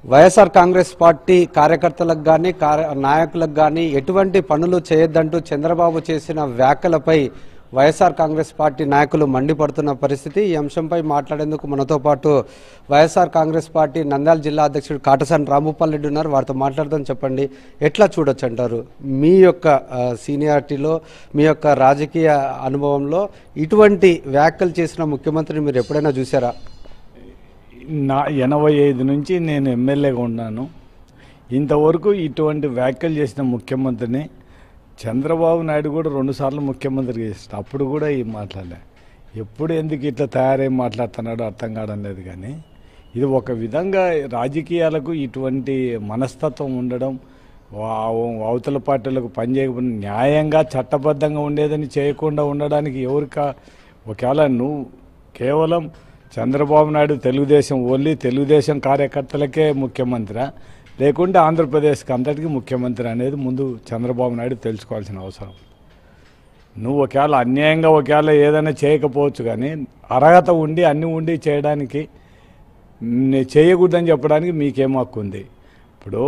YSR Congress party కార్యకర్తలకు గాని నాయకులకు గాని ఎటువంటి పనులు చేయొద్దంటూ చంద్రబాబు చేసిన వ్యాఖ్యలపై వైఎస్ఆర్ కాంగ్రెస్ పార్టీ నాయకులు మండిపడుతున్న పరిస్థితి. ఈ అంశంపై మాట్లాడేందుకు మనతో పాటు వైఎస్ఆర్ కాంగ్రెస్ పార్టీ నంద్యాల జిల్లా అధ్యక్షుడు కాటసాని రాంభూపాల్ రెడ్డి ఉన్నారు. వారితో మాట్లాడదాం. చెప్పండి, ఎట్లా చూడొచ్చు అంటారు? మీ యొక్క సీనియారిటీలో, మీ యొక్క రాజకీయ అనుభవంలో ఇటువంటి వ్యాఖ్యలు చేసిన ముఖ్యమంత్రిని మీరు ఎప్పుడైనా చూసారా? 85 నుంచి నేను ఎమ్మెల్యేగా ఉన్నాను. ఇంతవరకు ఇటువంటి వ్యాఖ్యలు చేసిన ముఖ్యమంత్రిని చంద్రబాబు నాయుడు కూడా 2 సార్లు ముఖ్యమంత్రి చేసిన అప్పుడు కూడా ఈ మాట్లాడలే. ఎప్పుడు ఎందుకు ఇట్లా తయారై మాట్లాడుతున్నాడో అర్థం కావడం లేదు. కానీ ఇది ఒక విధంగా రాజకీయాలకు ఇటువంటి మనస్తత్వం ఉండడం, అవతల పార్టీలకు పనిచేయకుండా న్యాయంగా చట్టబద్ధంగా ఉండేదని చేయకుండా ఉండడానికి ఒకవేళ నువ్వు కేవలం చంద్రబాబు నాయుడు తెలుగుదేశం ఓన్లీ తెలుగుదేశం కార్యకర్తలకే ముఖ్యమంత్రి లేకుంటే ఆంధ్రప్రదేశ్కి అంతటికీ ముఖ్యమంత్రి అనేది ముందు చంద్రబాబు నాయుడు తెలుసుకోవాల్సిన అవసరం. నువ్వు ఒకవేళ అన్యాయంగా ఏదైనా చేయకపోవచ్చు, కానీ అర్హత ఉండి అన్నీ ఉండి చేయడానికి చేయకూడదని చెప్పడానికి మీకేం హక్కు ఉంది? ఇప్పుడు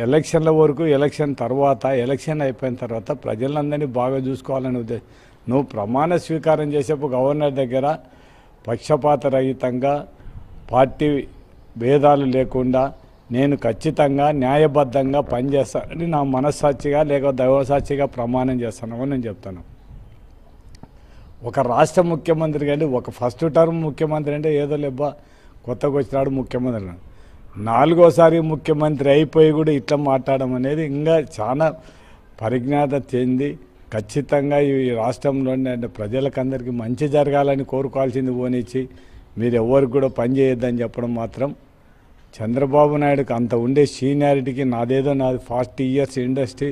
ఎలక్షన్ల వరకు, ఎలక్షన్ అయిపోయిన తర్వాత ప్రజలందరినీ బాగా చూసుకోవాలని ఉద్దేశం. నువ్వు ప్రమాణ స్వీకారం చేసేప్పుడు గవర్నర్ దగ్గర పక్షపాత రహితంగా పార్టీ భేదాలు లేకుండా నేను ఖచ్చితంగా న్యాయబద్ధంగా పనిచేస్తానని నా మనస్సాక్షిగా లేక దైవసాక్షిగా ప్రమాణం చేస్తున్నామని నేను చెప్తాను. ఒక రాష్ట్ర ముఖ్యమంత్రి కానీ ఒక ఫస్ట్ టర్మ్ ముఖ్యమంత్రి అంటే ఏదో లేబ్బా కొత్తగా వచ్చినాడు ముఖ్యమంత్రి, 4వ సారి ముఖ్యమంత్రి అయిపోయి కూడా ఇట్లా మాట్లాడడం అనేది ఇంకా చాలా పరిజ్ఞాత చెంది ఖచ్చితంగా ఈ రాష్ట్రంలోని అంటే ప్రజలకందరికీ మంచి జరగాలని కోరుకోవాల్సింది పోనిచ్చి మీరు ఎవరికి కూడా పని చేయొద్దని చెప్పడం మాత్రం చంద్రబాబు నాయుడుకి అంత ఉండే సీనియారిటీకి నాది 40 ఇయర్స్ ఇండస్ట్రీ,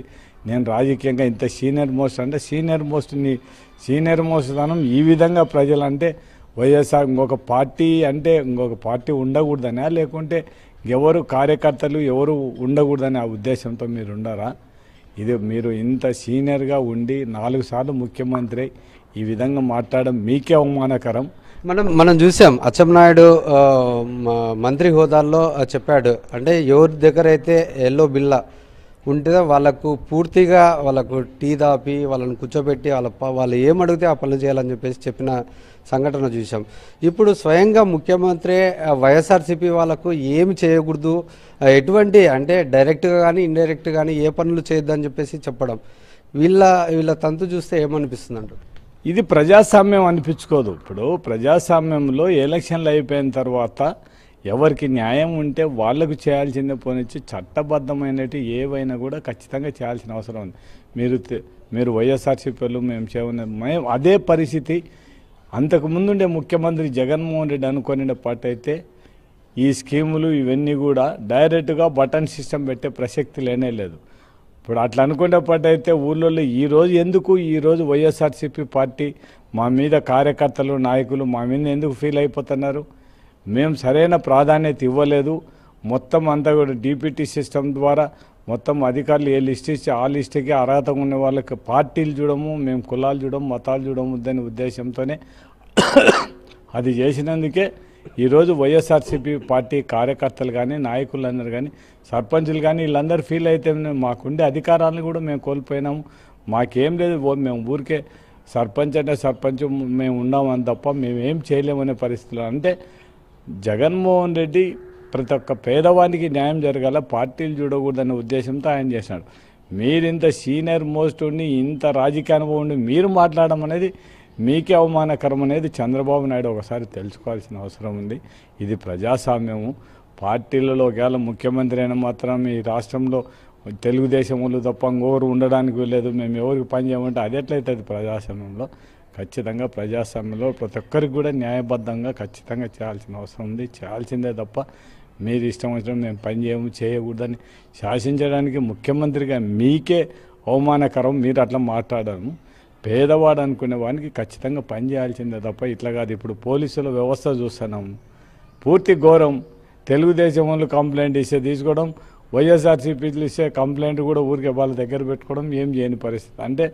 నేను రాజకీయంగా ఇంత సీనియర్ మోస్ట్ ధనం ఈ విధంగా ప్రజలంటే వైఎస్ఆర్ ఇంకొక పార్టీ ఉండకూడదనా లేకుంటే ఎవరు కార్యకర్తలు ఎవరు ఉండకూడదనే ఆ ఉద్దేశంతో మీరు ఉండరా? ఇది మీరు ఇంత సీనియర్గా ఉండి 4 సార్లు ముఖ్యమంత్రి ఈ విధంగా మాట్లాడడం మీకే అవమానకరం. మనం చూసాం, అచ్చెన్నాయుడు మంత్రి హోదాల్లో చెప్పాడు, అంటే ఎవరి దగ్గర అయితే ఎల్లో బిల్ల ఉంటుందో వాళ్ళకు పూర్తిగా వాళ్ళకు టీ దాపి వాళ్ళని కూర్చోబెట్టి వాళ్ళు ఏమడిగితే ఆ పనులు చేయాలని చెప్పిన సంఘటన చూసాం. ఇప్పుడు స్వయంగా ముఖ్యమంత్రి వైఎస్ఆర్సీపీ వాళ్ళకు ఏమి చేయకూడదు, ఎటువంటి అంటే డైరెక్ట్గా కానీ ఇండైరెక్ట్గా కానీ ఏ పనులు చేయొద్దని చెప్పడం, వీళ్ళ తంతు చూస్తే ఏమనిపిస్తుంది అంటారు? ఇది ప్రజాస్వామ్యం అనిపించుకోదు. ఇప్పుడు ప్రజాస్వామ్యంలో ఎలక్షన్లు అయిపోయిన తర్వాత ఎవరికి న్యాయం ఉంటే వాళ్లకు చేయాల్సిందే పోనిచ్చి చట్టబద్ధమైనవి ఏవైనా కూడా ఖచ్చితంగా చేయాల్సిన అవసరం ఉంది. మీరు వైఎస్ఆర్సీపీలు మేము అదే పరిస్థితి అంతకుముందుండే ముఖ్యమంత్రి జగన్మోహన్ రెడ్డి అనుకునే పాటు అయితే ఈ స్కీములు ఇవన్నీ కూడా డైరెక్ట్గా బటన్ సిస్టమ్ పెట్టే ప్రసక్తి లేనే లేదు. ఇప్పుడు అట్లా అనుకునే పాటు అయితే ఊళ్ళో ఈరోజు వైఎస్ఆర్సీపీ పార్టీ మా మీద కార్యకర్తలు నాయకులు మా మీద ఎందుకు ఫీల్ అయిపోతున్నారు? మేము సరైన ప్రాధాన్యత ఇవ్వలేదు, మొత్తం అంతా కూడా డీపీటీ సిస్టమ్ ద్వారా మొత్తం అధికారులు ఏ లిస్ట్ ఇచ్చి ఆ లిస్టుకి అర్హత ఉన్న వాళ్ళకి పార్టీలు చూడము, మేము కులాలు చూడము, మతాలు చూడము అనే ఉద్దేశంతోనే అది చేసినందుకే ఈరోజు వైఎస్ఆర్సీపీ పార్టీ కార్యకర్తలు కానీ నాయకులందరూ కానీ సర్పంచులు కానీ వీళ్ళందరూ ఫీల్ అయితే మాకుండే అధికారాలను కూడా మేము కోల్పోయినాము, మాకేం లేదు, మేము ఊరికే సర్పంచ్ అంటే సర్పంచ్ మేము ఉన్నామని తప్ప మేమేం చేయలేమనే పరిస్థితులు. అంటే జగన్మోహన్ రెడ్డి ప్రతి ఒక్క పేదవానికి న్యాయం జరగాల, పార్టీలు చూడకూడదనే ఉద్దేశంతో ఆయన చేసినాడు. మీరు ఇంత సీనియర్ మోస్ట్ ఉండి ఇంత రాజకీయ అనుభవం ఉండి మీరు మాట్లాడడం అనేది మీకే అవమానకరం అనేది చంద్రబాబు నాయుడు ఒకసారి తెలుసుకోవాల్సిన అవసరం ఉంది. ఇది ప్రజాస్వామ్యము. పార్టీలలో ఒకవేళ ముఖ్యమంత్రి అయిన మాత్రం ఈ రాష్ట్రంలో తెలుగుదేశం వాళ్ళు తప్ప ఇంకొకరు ఉండడానికి లేదు, మేము ఎవరికి పని చేయమంటే అది ఎట్లయితుంది? ప్రజాస్వామ్యంలో ఖచ్చితంగా ప్రజాస్వామ్యంలో ప్రతి ఒక్కరికి కూడా న్యాయబద్ధంగా ఖచ్చితంగా చేయాల్సిన అవసరం ఉంది. చేయాల్సిందే తప్ప మీరు ఇష్టం వచ్చిన మేము పని చేయకూడదని శాసించడానికి ముఖ్యమంత్రిగా మీకే అవమానకరం. మీరు అట్లా మాట్లాడము. పేదవాడు అనుకునే వానికి ఖచ్చితంగా పని చేయాల్సిందే తప్ప ఇట్లా కాదు. ఇప్పుడు పోలీసుల వ్యవస్థ చూస్తున్నాము, పూర్తి ఘోరం. తెలుగుదేశం వాళ్ళు కంప్లైంట్ ఇస్తే తీసుకోవడం, వైఎస్ఆర్సీపీలు ఇస్తే కంప్లైంట్ కూడా ఊరికే వాళ్ళ దగ్గర పెట్టుకోవడం, ఏం చేయని పరిస్థితి. అంటే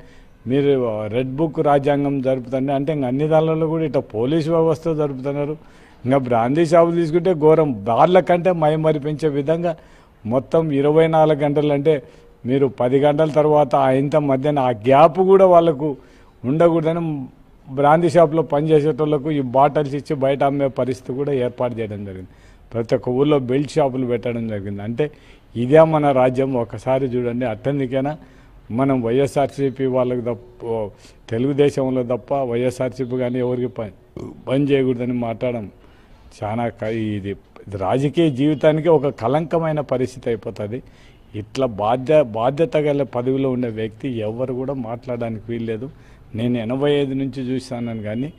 మీరు రెడ్ బుక్ రాజ్యాంగం జరుపుతుంది అంటే ఇంకా అన్ని దానిలో కూడా ఇట్లా పోలీసు వ్యవస్థ జరుపుతున్నారు. ఇంకా బ్రాందీ షాపులు తీసుకుంటే ఘోరం, బార్ల కంటే మైమరిపించే విధంగా మొత్తం 24 గంటలు, అంటే మీరు 10 గంటల తర్వాత ఇంత మధ్యాహ్నం ఆ గ్యాప్ కూడా వాళ్ళకు ఉండకూడదని బ్రాందీ షాప్లో పనిచేసేటోళ్లకు ఈ బాటిల్స్ ఇచ్చి బయట అమ్మే పరిస్థితి కూడా ఏర్పాటు చేయడం జరిగింది. ప్రతి ఒక్క ఊళ్ళో బెల్ట్ షాపులు పెట్టడం జరిగింది. అంటే ఇదే మన రాజ్యం. ఒకసారి చూడండి, అట్టందుకైనా మనం వైఎస్ఆర్సీపీ వాళ్ళకి తప్ప, తెలుగుదేశంలో తప్ప వైఎస్ఆర్సీపీ కానీ ఎవరికి పని చేయకూడదని మాట్లాడడం చాలా ఇది రాజకీయ జీవితానికి ఒక కలంకమైన పరిస్థితి అయిపోతుంది. ఇట్లా బాధ్యత గల పదవిలో ఉండే వ్యక్తి ఎవరు కూడా మాట్లాడడానికి వీల్లేదు. నేను 85 నుంచి చూస్తాను కానీ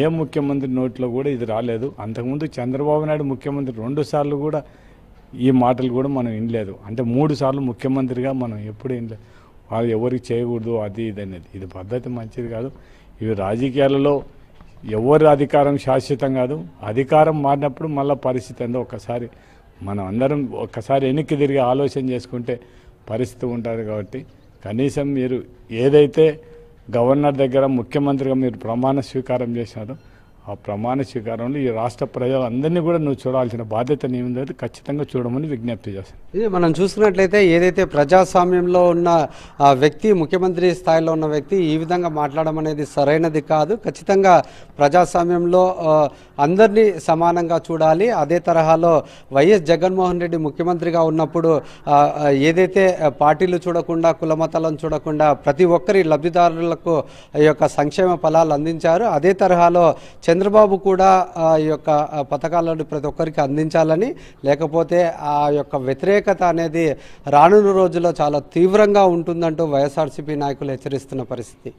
ఏ ముఖ్యమంత్రి నోట్లో కూడా ఇది రాలేదు. అంతకుముందు చంద్రబాబు నాయుడు ముఖ్యమంత్రి 2 సార్లు కూడా ఈ మాటలు కూడా మనం వినలేదు. అంటే 3 సార్లు ముఖ్యమంత్రిగా మనం ఎప్పుడు వినలేదు. వాళ్ళు ఎవరికి చేయకూడదు అది ఇది అనేది. ఇది పద్ధతి మంచిది కాదు. ఇవి రాజకీయాలలో ఎవరి అధికారం శాశ్వతం కాదు. అధికారం మారినప్పుడు మళ్ళీ పరిస్థితి ఏందో ఒక్కసారి మనం అందరం ఒక్కసారి వెనక్కి తిరిగి ఆలోచన చేసుకుంటే పరిస్థితి ఉంటుంది. కాబట్టి కనీసం మీరు ఏదైతే గవర్నర్ దగ్గర ముఖ్యమంత్రిగా మీరు ప్రమాణ స్వీకారం చేశారో ఆ ప్రమాణ స్వీకారంలో ఈ రాష్ట్ర ప్రజలందరినీ కూడా నువ్వు చూడాల్సిన బాధ్యత నీ ఉంది. ఖచ్చితంగా చూడమని విజ్ఞప్తి చేస్తాను. ఇది మనం చూసుకున్నట్లయితే ఏదైతే ప్రజాస్వామ్యంలో ఉన్న వ్యక్తి, ముఖ్యమంత్రి స్థాయిలో ఉన్న వ్యక్తి ఈ విధంగా మాట్లాడడం అనేది సరైనది కాదు. ఖచ్చితంగా ప్రజాస్వామ్యంలో అందరినీ సమానంగా చూడాలి. అదే తరహాలో వైఎస్ జగన్మోహన్ రెడ్డి ముఖ్యమంత్రిగా ఉన్నప్పుడు ఏదైతే పార్టీలు చూడకుండా, కులమతాలను చూడకుండా ప్రతి ఒక్కరి లబ్ధిదారులకు ఈ యొక్క సంక్షేమ ఫలాలు అందించారు. అదే తరహాలో చంద్రబాబు కూడా ఈ యొక్క పథకాలను ప్రతి ఒక్కరికి అందించాలని, లేకపోతే ఆ యొక్క వ్యతిరేకత అనేది రానున్న రోజుల్లో చాలా తీవ్రంగా ఉంటుందంటూ వైఎస్ఆర్సీపీ నాయకులు హెచ్చరిస్తున్న పరిస్థితి.